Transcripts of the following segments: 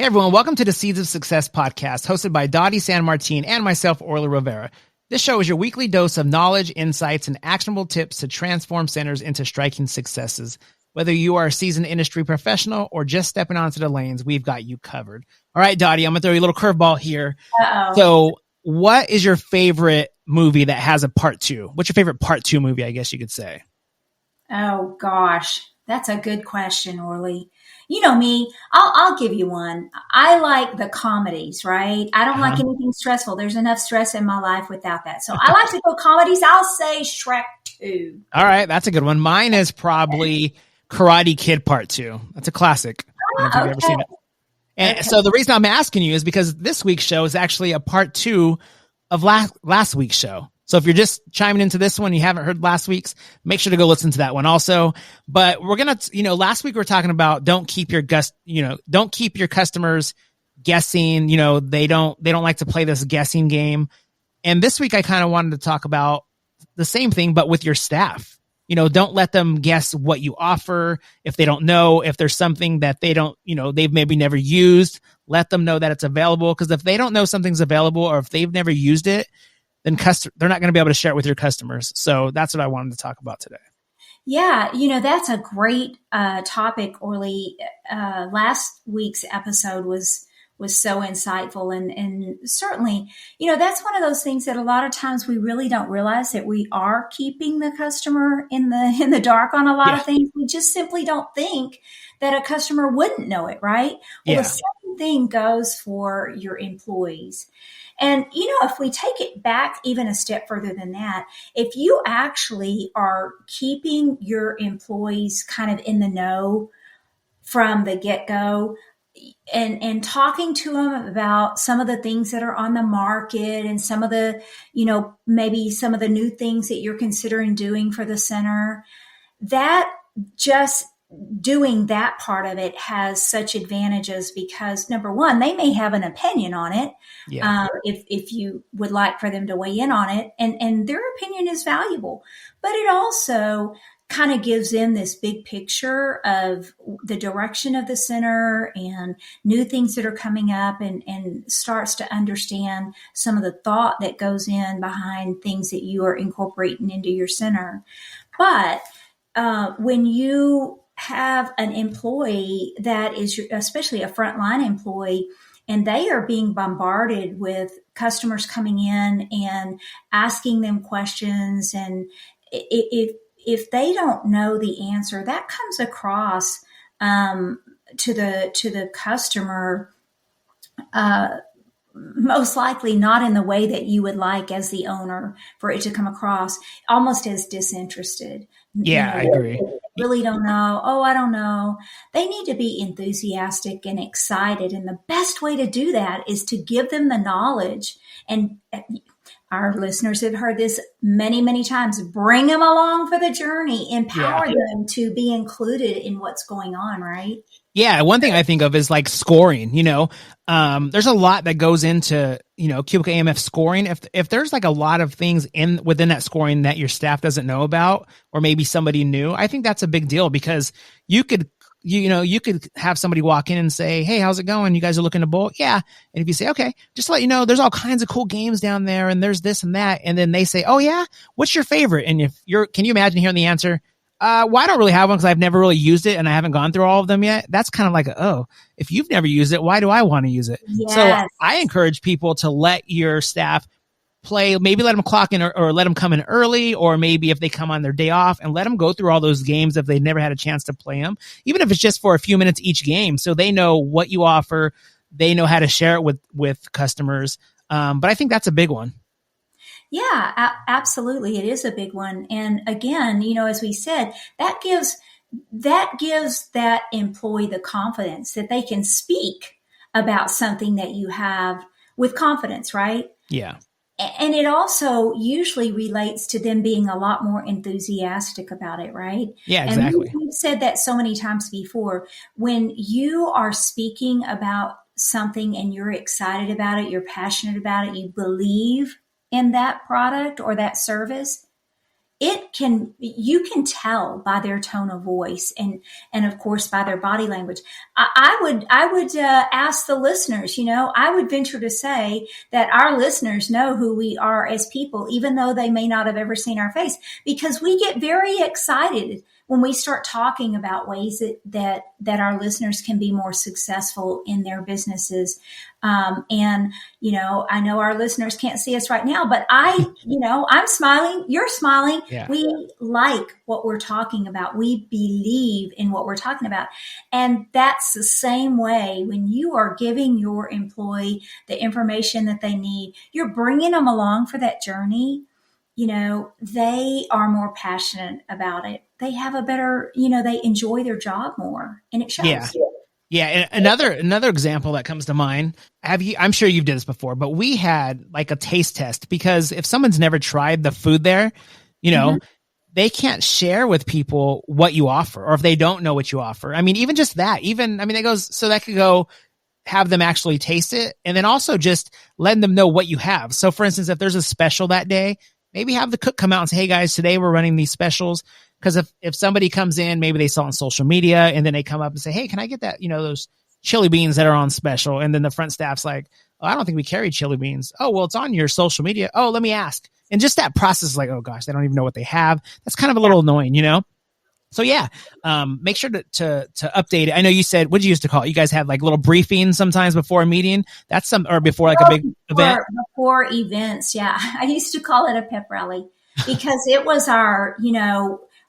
Hey everyone, welcome to the Seeds of Success podcast, hosted by Dottie San Martin and myself, Orla Rivera. This show is your weekly dose of knowledge, insights, and actionable tips to transform centers into striking successes. Whether you are a seasoned industry professional or just stepping onto the lanes, we've got you covered. All right, Dottie, I'm going to throw you a little curveball here. Uh-oh. So what is your favorite movie that has a part two? What's your favorite part two movie, I guess you could say? Oh gosh, that's a good question, Orly. You know me, I'll give you one. I like the comedies, right? I don't like anything stressful. There's enough stress in my life without that. So I like to go comedies. I'll say Shrek 2. All right, that's a good one. Mine is probably Karate Kid Part 2. That's a classic. I don't know if you've ever seen it. And so the reason I'm asking you is because this week's show is actually a part 2 of last week's show. So if you're just chiming into this one, you haven't heard last week's, make sure to go listen to that one also. But we're going to, last week we were talking about don't keep your customers guessing, they don't like to play this guessing game. And this week I kind of wanted to talk about the same thing, but with your staff. Don't let them guess what you offer. If they don't know, if there's something that they don't, they've maybe never used, let them know that it's available. Because if they don't know something's available or if they've never used it, then they're not going to be able to share it with your customers. So that's what I wanted to talk about today. Yeah, that's a great topic, Orly. Last week's episode was so insightful, and certainly, that's one of those things that a lot of times we really don't realize that we are keeping the customer in the dark on a lot of things. We just simply don't think that a customer wouldn't know it, right? Well, the same thing goes for your employees. And, if we take it back even a step further than that, if you actually are keeping your employees kind of in the know from the get-go and talking to them about some of the things that are on the market and some of the, maybe some of the new things that you're considering doing for the center, that just doing that part of it has such advantages because number one, they may have an opinion on it. If you would like for them to weigh in on it and their opinion is valuable, but it also kind of gives them this big picture of the direction of the center and new things that are coming up and starts to understand some of the thought that goes in behind things that you are incorporating into your center. But when you have an employee that is, especially a frontline employee, and they are being bombarded with customers coming in and asking them questions. And if they don't know the answer, that comes across to the customer, most likely not in the way that you would like as the owner for it to come across, almost as disinterested. I agree. They really don't know. Oh, I don't know. They need to be enthusiastic and excited. And the best way to do that is to give them the knowledge. And our listeners have heard this many, many times. Bring them along for the journey. Empower them to be included in what's going on, right? Yeah, one thing I think of is like scoring, there's a lot that goes into, Cubicle AMF scoring. If there's like a lot of things within that scoring that your staff doesn't know about, or maybe somebody new, I think that's a big deal because you could have somebody walk in and say, hey, how's it going? You guys are looking to bowl? Yeah. And if you say, okay, just to let you know, there's all kinds of cool games down there and there's this and that. And then they say, oh yeah, what's your favorite? And can you imagine hearing the answer? Well, I don't really have one because I've never really used it and I haven't gone through all of them yet. That's kind of like, if you've never used it, why do I want to use it? Yes. So I encourage people to let your staff play, maybe let them clock in or let them come in early, or maybe if they come on their day off and let them go through all those games if they've never had a chance to play them, even if it's just for a few minutes each game. So they know what you offer. They know how to share it with customers. But I think that's a big one. Yeah, absolutely. It is a big one. And again, as we said, that gives that employee the confidence that they can speak about something that you have with confidence, right? Yeah. And it also usually relates to them being a lot more enthusiastic about it, right? Yeah, exactly. And we've said that so many times before. When you are speaking about something and you're excited about it, you're passionate about it, you believe in that product or that service, you can tell by their tone of voice and of course by their body language. I would ask the listeners, I would venture to say that our listeners know who we are as people, even though they may not have ever seen our face, because we get very excited when we start talking about ways that our listeners can be more successful in their businesses. And, I know our listeners can't see us right now, but I'm smiling, you're smiling. Yeah. We like what we're talking about. We believe in what we're talking about. And that's the same way when you are giving your employee the information that they need, you're bringing them along for that journey. They are more passionate about it. They have a better, they enjoy their job more, and it shows. Yeah. Yeah. And another example that comes to mind, I'm sure you've done this before, but we had like a taste test, because if someone's never tried the food there, they can't share with people what you offer, or if they don't know what you offer. I mean, even just that, that could go have them actually taste it, and then also just letting them know what you have. So for instance, if there's a special that day, maybe have the cook come out and say, hey guys, today we're running these specials. Because if somebody comes in, maybe they saw on social media, and then they come up and say, hey, can I get that, those chili beans that are on special? And then the front staff's like, oh, I don't think we carry chili beans. Oh, well, it's on your social media. Oh, let me ask. And just that process is like, oh gosh, they don't even know what they have. That's kind of a little annoying, So yeah, make sure to update it. I know you said, what did you used to call it? You guys have like little briefings sometimes before a meeting. Or before like a big event? Before events, yeah. I used to call it a pep rally, because it was our,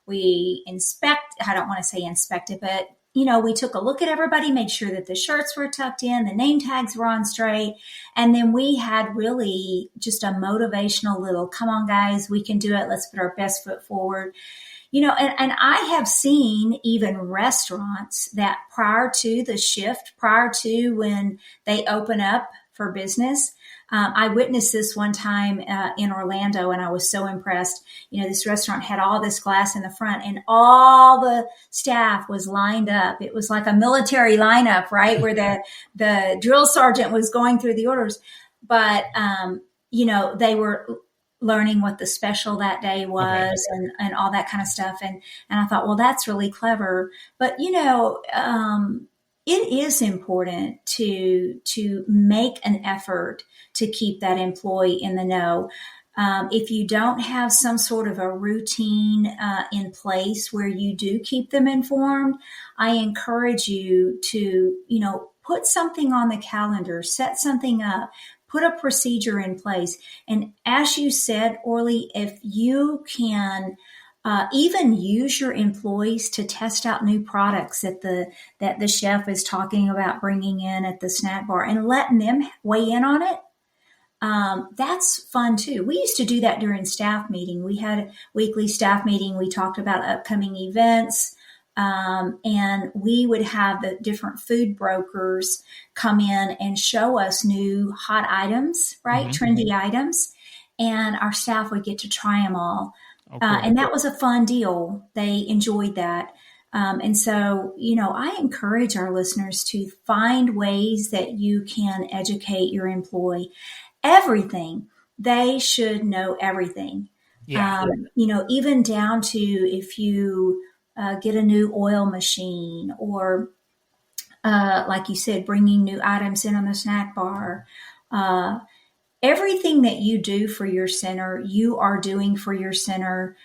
we I don't want to say inspected, but, we took a look at everybody, made sure that the shirts were tucked in, the name tags were on straight. And then we had really just a motivational little, come on guys, we can do it. Let's put our best foot forward. And I have seen even restaurants that prior to the shift, prior to when they open up for business, I witnessed this one time in Orlando, and I was so impressed. This restaurant had all this glass in the front, and all the staff was lined up. It was like a military lineup, right, where the drill sergeant was going through the orders. But, they were learning what the special that day was, okay, and all that kind of stuff. And I thought, well, that's really clever. But, it is important to make an effort to keep that employee in the know. If you don't have some sort of a routine in place where you do keep them informed, I encourage you to, put something on the calendar, set something up, put a procedure in place. And as you said, Orly, if you can even use your employees to test out new products that the chef is talking about bringing in at the snack bar, and letting them weigh in on it, that's fun too. We used to do that during staff meeting. We had a weekly staff meeting. We talked about upcoming events, and we would have the different food brokers come in and show us new hot items, right? Mm-hmm. Trendy items. And our staff would get to try them all. Okay. And that was a fun deal. They enjoyed that. And so, I encourage our listeners to find ways that you can educate your employee. Everything. They should know everything. Yeah. Even down to if you get a new oil machine, or like you said, bringing new items in on the snack bar. Everything that you do for your center, you are doing for your center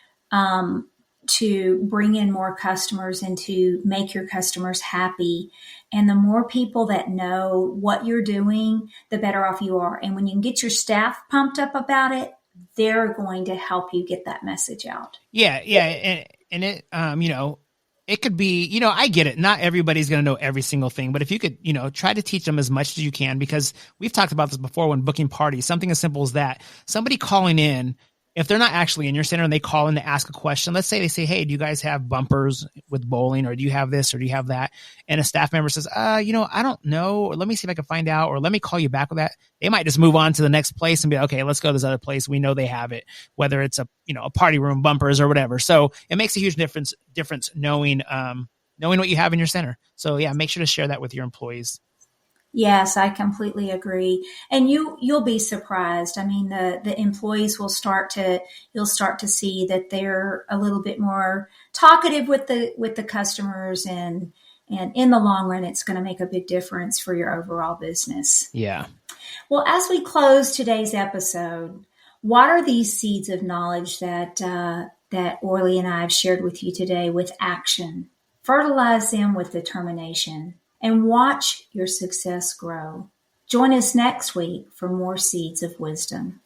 to bring in more customers and to make your customers happy. And the more people that know what you're doing, the better off you are. And when you can get your staff pumped up about it, they're going to help you get that message out. Yeah. Yeah. And it, it could be, I get it. Not everybody's going to know every single thing, but if you could, try to teach them as much as you can, because we've talked about this before when booking parties, something as simple as that, somebody calling in, if they're not actually in your center and they call in to ask a question, let's say they say, hey, do you guys have bumpers with bowling, or do you have this, or do you have that? And a staff member says, I don't know, or let me see if I can find out, or let me call you back with that. They might just move on to the next place and be, okay, let's go to this other place. We know they have it, whether it's a party room, bumpers, or whatever. So it makes a huge difference knowing what you have in your center. So yeah, make sure to share that with your employees. Yes, I completely agree. And you'll be surprised. I mean, the employees will start to you'll start to see that they're a little bit more talkative with the customers, and in the long run it's going to make a big difference for your overall business. Yeah. Well, as we close today's episode, what are these seeds of knowledge that Orly and I have shared with you today with action? Fertilize them with determination and watch your success grow. Join us next week for more seeds of wisdom.